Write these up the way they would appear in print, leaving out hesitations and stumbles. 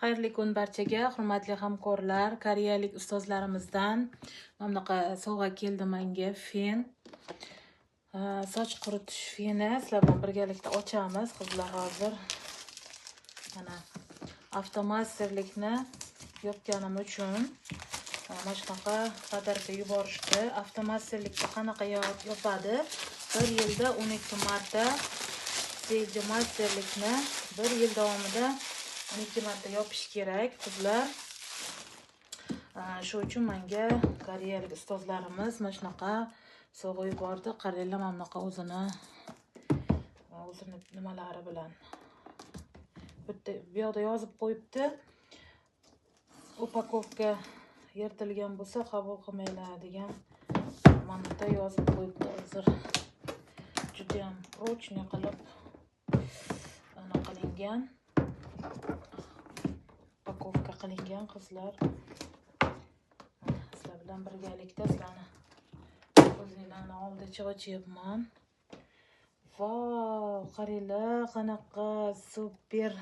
Xayrli kun barchaga, hurmatli hamkorlar, koreyalik ustozlarimizdan bunaqa sovg'a keldi menga fen. Soch quritish feni. Sizlar bilan birgalikda ochamiz. Qizlar hozir mana avtomasterlikni yopganim uchun mana shunaqa podarka yuborishdi. Avtomasterlikni qanaqa yopadi? 1 yilda 12 marta sejji masterlikni 1 yil davomida 12 marta yopish kerak qizlar. Shu uchun menga koreyalik ustozlarimiz mana shunaqa sovg'a yubordi. Qaranglar, mana bunaqa o'zini nimalari bilan. Bu yoqda yozib qo'yibdi. Upakovka yirtilgan bo'lsa qabul qilmanglar degan mana bu yerda yozib qo'yibdi. Hozir juda ham прочный qilib qilingan. Upakovka qilingan qizlar. Sizlar bilan birgalikda sizlarni o'zinglarni oldiga ochyapman. Vau, qaranglar, qanaqa super.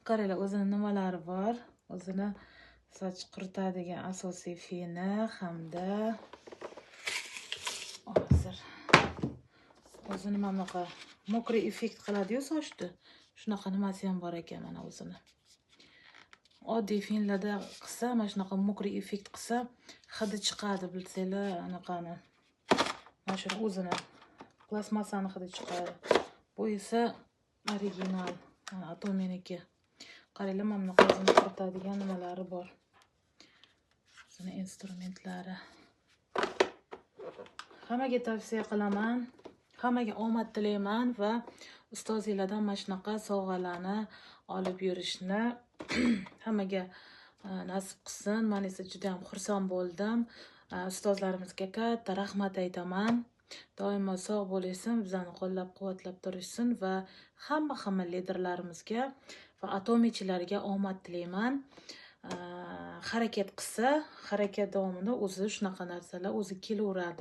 Qaranglar, o'zini nimalari bor. O'zini soch quritadigan asosiy feni hamda hozir o'zini mana bunaqa mokriy effekt qiladi-yu sochni. Shunaqa nimasi ham bor ekan mana o'zini. Oddiy fenlarda qilsa, mana shunaqa mokriy effekt qilsa, hidi chiqadi, bilsanglar, anaqani. Mana shu o'zini plasmasani hidi chiqadi. Bu esa original, Atominiki. Qaranglar, mana bunaqa o'zini quritadigan nimalari bor. O'zini instrumentlari. Hammaga tavsiya qilaman. Hammaga omad tilayman va ustozinglardan mana shunaqa sovg'alarni olib yurishni hammaga nasib qilsin. Men esa juda ham xursand bo'ldim. Ustozlarimizga katta rahmat aytaman. Doimo sog' bo'lishsin, bizani qo'llab-quvvatlab turishsin va hamma liderlarimizga va atomichilarga omad tilayman. Harakat qilsa, harakat davomida o'zi shunaqa narsalar o'zi kelaveradi.